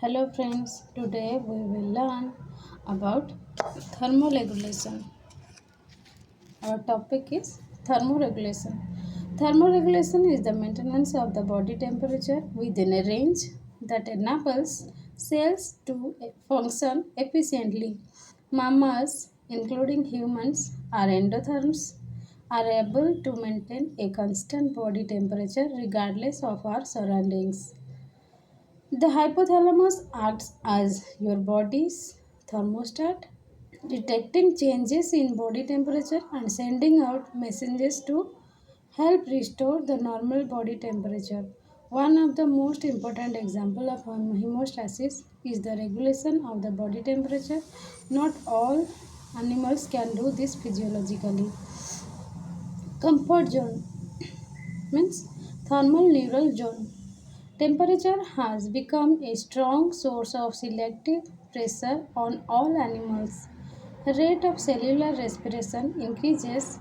Hello friends, today we will learn about thermoregulation. Our topic is thermoregulation. Thermoregulation is the maintenance of the body temperature within a range that enables cells to function efficiently. Mammals, including humans, are endotherms, are able to maintain a constant body temperature regardless of our surroundings. The hypothalamus acts as your body's thermostat, detecting changes in body temperature and sending out messages to help restore the normal body temperature. One of the most important examples of hemostasis is the regulation of the body temperature. Not all animals can do this physiologically. Comfort zone means thermal neural zone. Temperature has become a strong source of selective pressure on all animals. The rate of cellular respiration increases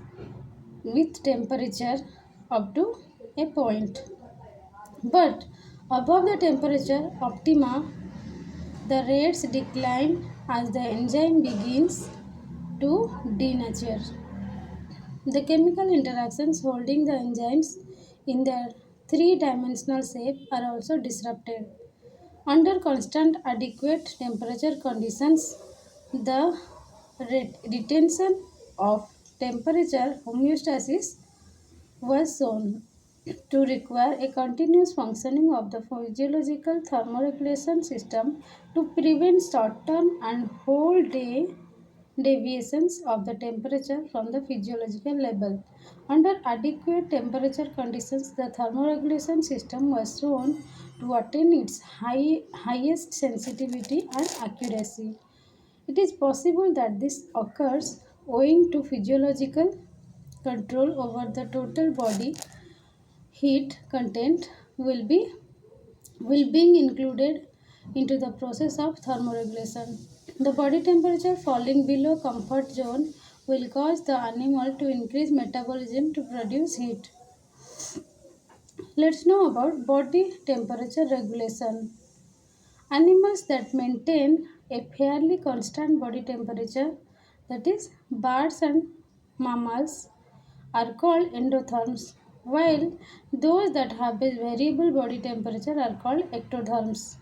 with temperature up to a point. But above the temperature optima, the rates decline as the enzyme begins to denature. The chemical interactions holding the enzymes in their three-dimensional shape are also disrupted. Under constant adequate temperature conditions, the retention of temperature homeostasis was shown to require a continuous functioning of the physiological thermoregulation system to prevent short-term and whole day deviations of the temperature from the physiological level. Under adequate temperature conditions, the thermoregulation system was shown to attain its highest sensitivity and accuracy. It is possible that this occurs owing to physiological control over the total body heat content will being included into the process of thermoregulation. The body temperature falling below comfort zone will cause the animal to increase metabolism to produce heat. Let's know about body temperature regulation. Animals that maintain a fairly constant body temperature, that is, birds and mammals, are called endotherms, while those that have a variable body temperature are called ectotherms.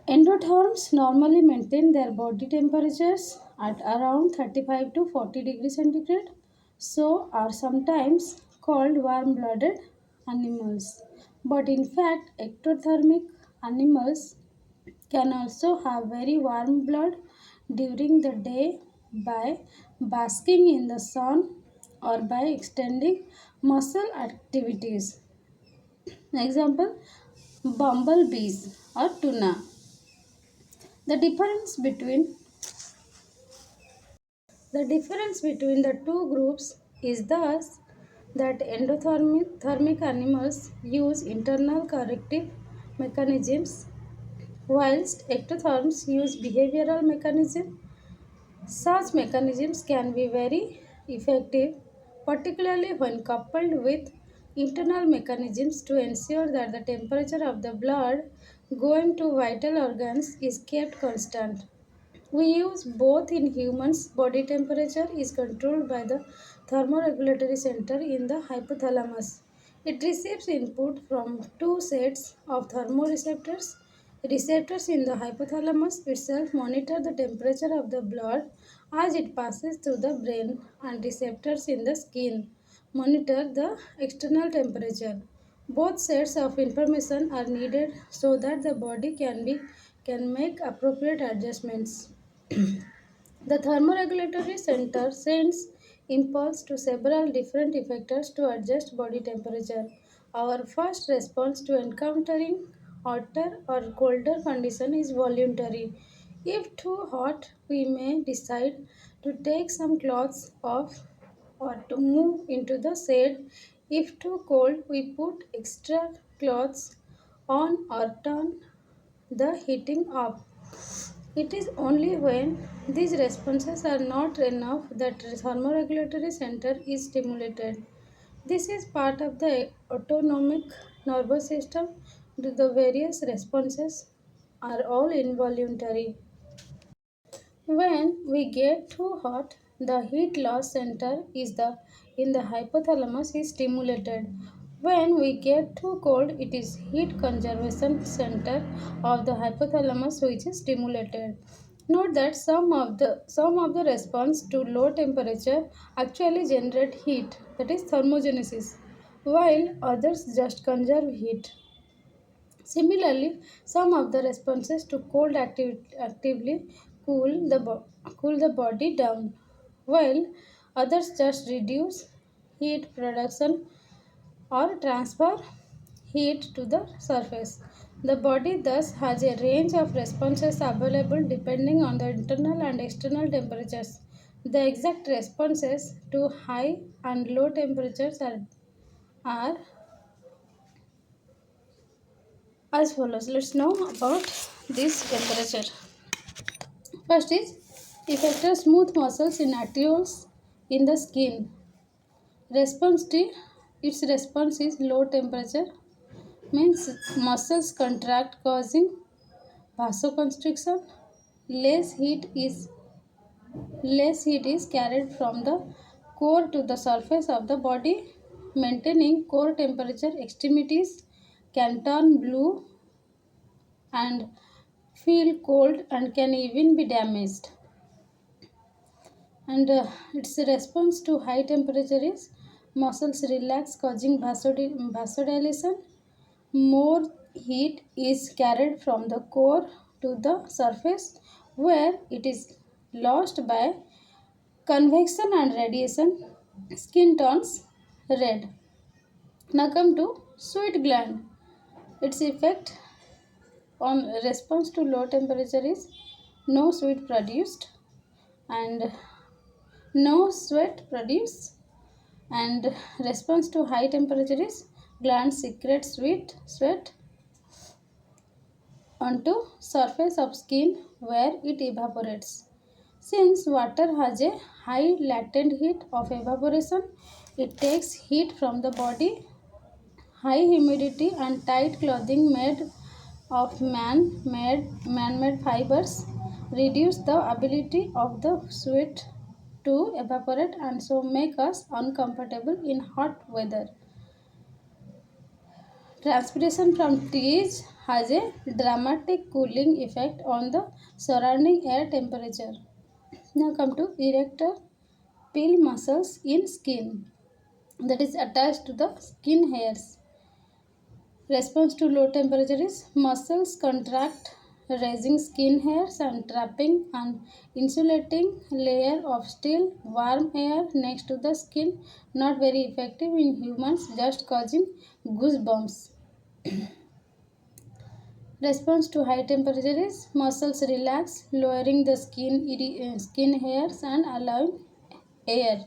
Endotherms normally maintain their body temperatures at around 35 to 40 degrees centigrade, so are sometimes called warm blooded animals. But in fact, ectothermic animals can also have very warm blood during the day by basking in the sun or by extending muscle activities. Example, bumblebees or tuna. The difference between the two groups is thus that endothermic animals use internal corrective mechanisms whilst ectotherms use behavioral mechanisms. Such mechanisms can be very effective, particularly when coupled with internal mechanisms to ensure that the temperature of the blood going to vital organs is kept constant. We use both in humans. Body temperature is controlled by the thermoregulatory center in the hypothalamus. It receives input from two sets of thermoreceptors. Receptors in the hypothalamus itself monitor the temperature of the blood as it passes through the brain, and receptors in the skin monitor the external temperature. Both sets of information are needed so that the body can make appropriate adjustments. The thermoregulatory center sends impulse to several different effectors to adjust body temperature. Our first response to encountering hotter or colder condition is voluntary. If too hot, we may decide to take some clothes off or to move into the shade. If too cold, we put extra clothes on or turn the heating up. It is only when these responses are not enough that the thermoregulatory center is stimulated. This is part of the autonomic nervous system to the various responses are all involuntary. When we get too hot, the heat loss center is the in the hypothalamus is stimulated. When we get too cold, it is heat conservation center of the hypothalamus which is stimulated. Note that some of the response to low temperature actually generate heat, that is thermogenesis, while others just conserve heat. Similarly, some of the responses to cold actively cool the body down, while others just reduce heat production or transfer heat to the surface. The body thus has a range of responses available depending on the internal and external temperatures. The exact responses to high and low temperatures are as follows. Let's know about this temperature. First is effector smooth muscles in arterioles in the skin. Response to its response is low temperature means muscles contract causing vasoconstriction. Less heat is less heat is carried from the core to the surface of the body. Maintaining core temperature, extremities can turn blue and feel cold and can even be damaged. And its response to high temperature is muscles relax causing vasodilation. More heat is carried from the core to the surface where it is lost by convection and radiation. Skin turns red. Now come to sweat gland. Its effect on response to low temperature is no sweat produced and no sweat produced, and response to high temperature is glands secrete sweat onto surface of skin where it evaporates. Since water has a high latent heat of evaporation, it takes heat from the body. High humidity and tight clothing made of man-made fibers reduce the ability of the sweat to evaporate and so make us uncomfortable in hot weather. Transpiration from trees has a dramatic cooling effect on the surrounding air temperature. Now come to erector pili muscles in skin, that is attached to the skin hairs. Response to low temperature is muscles contract, raising skin hairs and trapping an insulating layer of still warm air next to the skin. Not very effective in humans, just causing goosebumps. Response to high temperature is muscles relax, lowering the skin hairs and allowing air.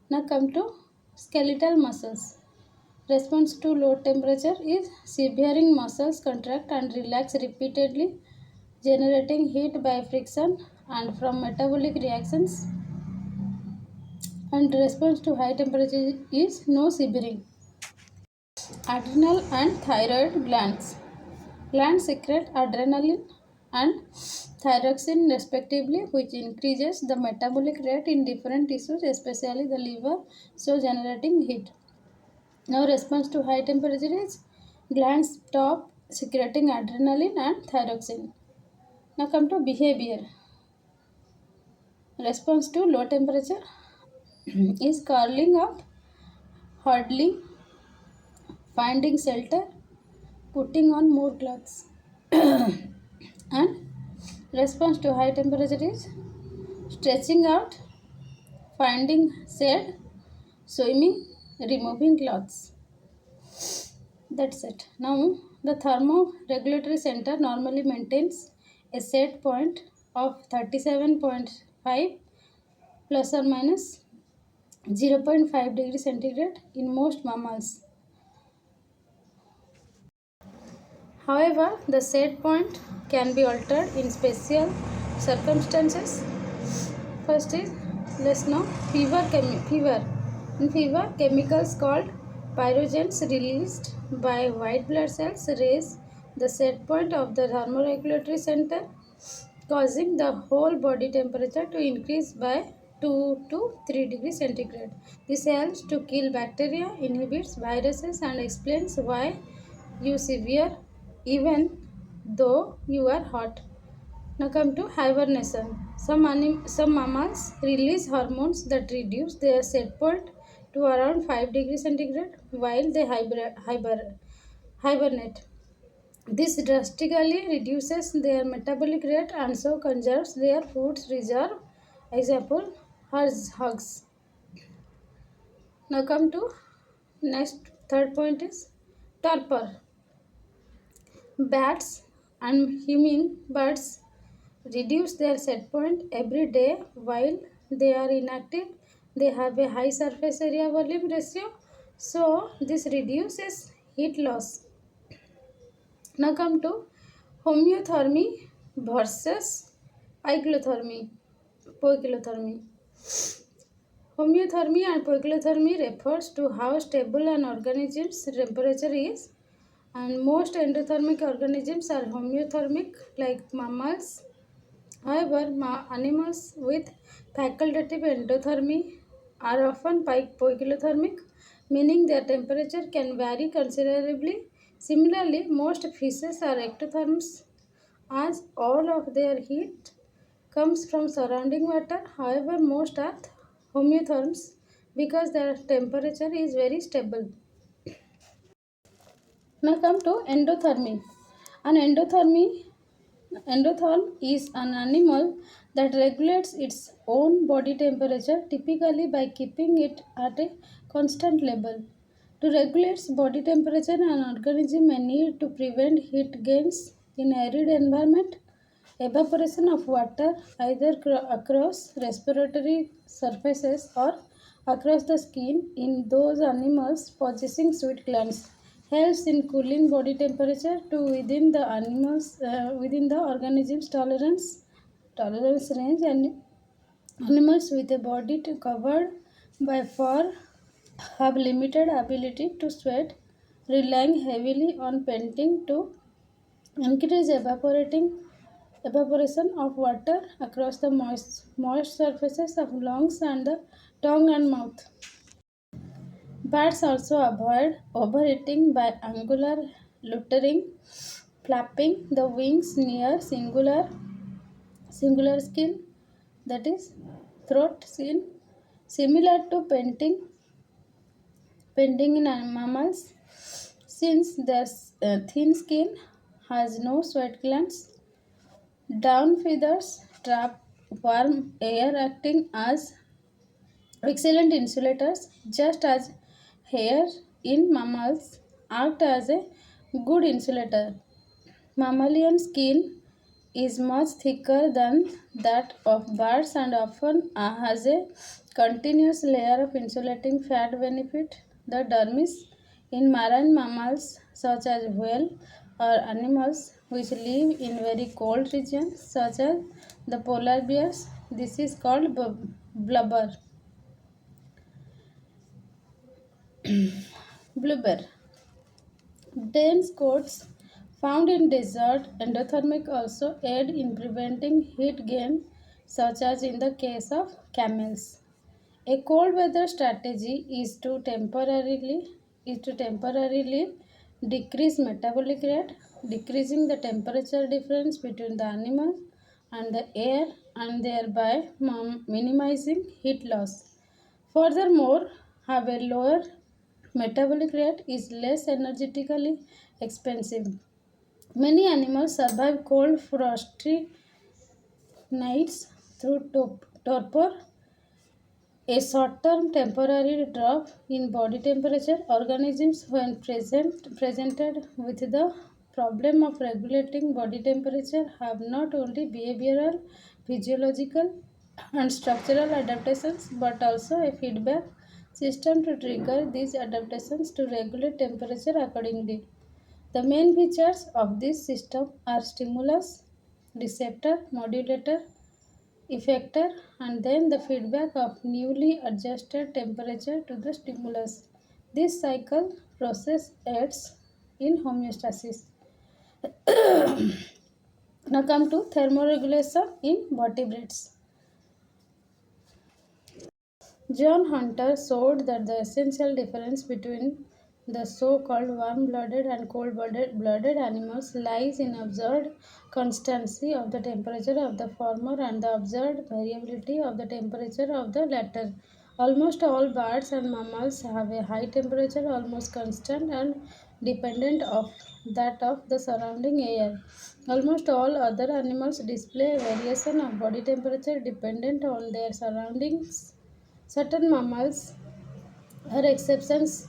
Now come to skeletal muscles. Response to low temperature is severing muscles contract and relax repeatedly, generating heat by friction and from metabolic reactions. And response to high temperature is no severing. Adrenal and thyroid glands. Glands secrete adrenaline and thyroxine respectively, which increases the metabolic rate in different tissues, especially the liver, so generating heat. Now, response to high temperature is glands stop secreting adrenaline and thyroxine. Now, come to behavior. Response to low temperature is curling up, huddling, finding shelter, putting on more clothes. And response to high temperature is stretching out, finding shade, swimming, removing clothes. That's it. Now, the thermoregulatory center normally maintains a set point of 37.5 plus or minus 0.5 degrees centigrade in most mammals. However, the set point can be altered in special circumstances. First is, let's know fever. In fever, chemicals called pyrogens released by white blood cells raise the set point of the thermoregulatory center, causing the whole body temperature to increase by 2 to 3 degrees centigrade. This helps to kill bacteria, inhibits viruses, and explains why you severe even though you are hot. Now come to hibernation. Some mammals release hormones that reduce their set point to around 5 degrees centigrade while they hibernate. This drastically reduces their metabolic rate and so conserves their food reserve. Example, hogs. Now come to next third point is torpor. Bats and hummingbirds reduce their set point every day while they are inactive. They have a high surface area volume ratio, so this reduces heat loss. Now come to homeothermy versus poikilothermy. Poikilothermy. Homeothermy and poikilothermy refers to how stable an organism's temperature is, and most endothermic organisms are homeothermic, like mammals. However, animals with facultative endothermy are often poikilothermic, meaning their temperature can vary considerably. Similarly, most fishes are ectotherms, as all of their heat comes from surrounding water. However, most are homeotherms because their temperature is very stable. Now come to endothermy. An endotherm is an animal that regulates its own body temperature, typically by keeping it at a constant level. To regulate body temperature, an organism may need to prevent heat gains in arid environment, evaporation of water either across respiratory surfaces or across the skin in those animals possessing sweat glands, helps in cooling body temperature to within the organism's tolerance range, and animals with a body covered by fur have limited ability to sweat, relying heavily on panting to increase evaporation of water across the moist surfaces of lungs and the tongue and mouth. Birds also avoid overheating by angular loitering, flapping the wings near singular skin, that is throat skin, similar to painting in mammals. Since their thin skin has no sweat glands, down feathers trap warm air, acting as excellent insulators, just as hair in mammals act as a good insulator. Mammalian skin is much thicker than that of birds and often has a continuous layer of insulating fat beneath the dermis. In marine mammals such as whale or animals which live in very cold regions such as the polar bears, this is called blubber. Blubber. Dense coats found in desert endothermic also aid in preventing heat gain, such as in the case of camels. A cold weather strategy is to temporarily decrease metabolic rate, decreasing the temperature difference between the animal and the air, and thereby minimizing heat loss. Furthermore, have a lower metabolic rate is less energetically expensive. Many animals survive cold, frosty nights through torpor, a short-term temporary drop in body temperature. Organisms, when presented with the problem of regulating body temperature, have not only behavioral, physiological, and structural adaptations, but also a feedback system to trigger these adaptations to regulate temperature accordingly. The main features of this system are stimulus, receptor, modulator, effector, and then the feedback of newly adjusted temperature to the stimulus. This cycle process aids in homeostasis. Now come to thermoregulation in vertebrates. John Hunter showed that the essential difference between the so-called warm-blooded and cold-blooded animals lies in observed constancy of the temperature of the former and the observed variability of the temperature of the latter. Almost all birds and mammals have a high temperature, almost constant and dependent of that of the surrounding air. Almost all other animals display a variation of body temperature dependent on their surroundings. Certain mammals are exceptions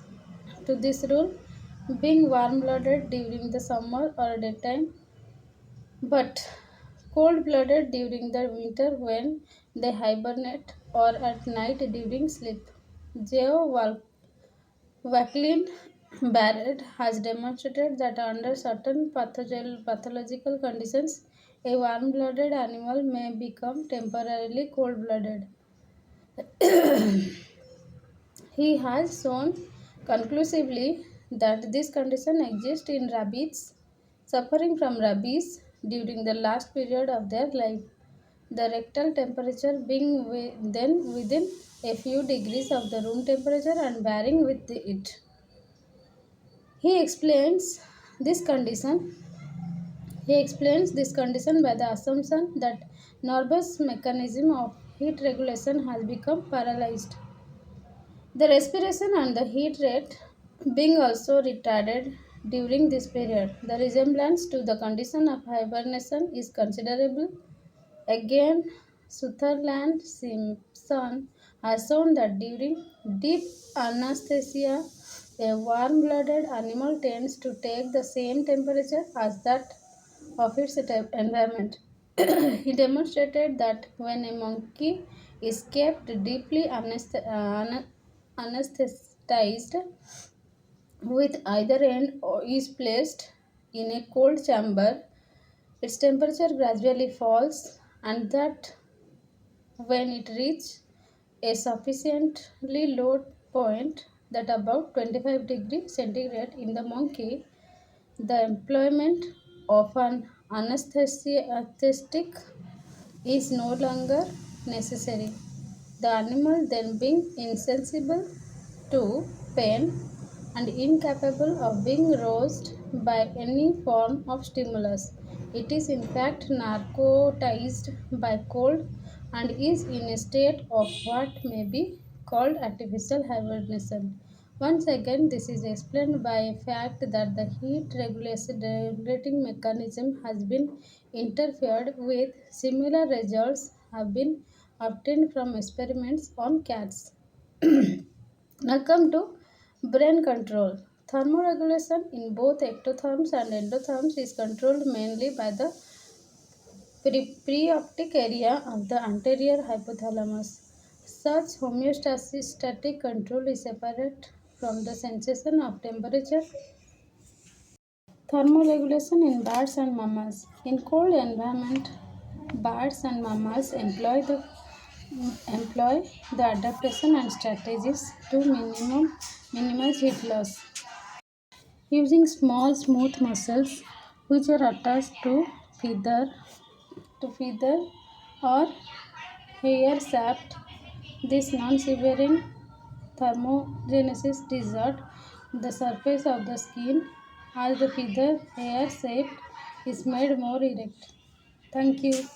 to this rule, being warm-blooded during the summer or daytime, but cold-blooded during the winter when they hibernate or at night during sleep. Geo Jacqueline Barrett has demonstrated that under certain pathological conditions, a warm-blooded animal may become temporarily cold-blooded. He has shown conclusively that this condition exists in rabbits suffering from rabies during the last period of their life, the rectal temperature being then within a few degrees of the room temperature and varying with it. He explains this condition. He explains this condition by the assumption that nervous mechanism of heat regulation has become paralyzed. The respiration and the heat rate being also retarded during this period. The resemblance to the condition of hibernation is considerable. Again, Sutherland Simpson has shown that during deep anesthesia, a warm blooded animal tends to take the same temperature as that of its environment. He demonstrated that when a monkey is kept deeply anesthetized with either end or is placed in a cold chamber, its temperature gradually falls, and that when it reaches a sufficiently low point, that about 25 degrees centigrade in the monkey, the employment of an anesthetic is no longer necessary. The animal then being insensible to pain and incapable of being roused by any form of stimulus. It is in fact narcotized by cold and is in a state of what may be called artificial hibernation. Once again, this is explained by a fact that the heat regulating mechanism has been interfered with. Similar results have been obtained from experiments on cats. Now come to brain control. Thermoregulation in both ectotherms and endotherms is controlled mainly by the preoptic area of the anterior hypothalamus. Such homeostatic control is separate from the sensation of temperature. Thermoregulation in birds and mammals. In cold environment, birds and mammals employ the adaptation and strategies to minimize heat loss. Using small smooth muscles which are attached to feather or hair shaft, this non-severing thermogenesis distort the surface of the skin as the feather hair shaft is made more erect. Thank you.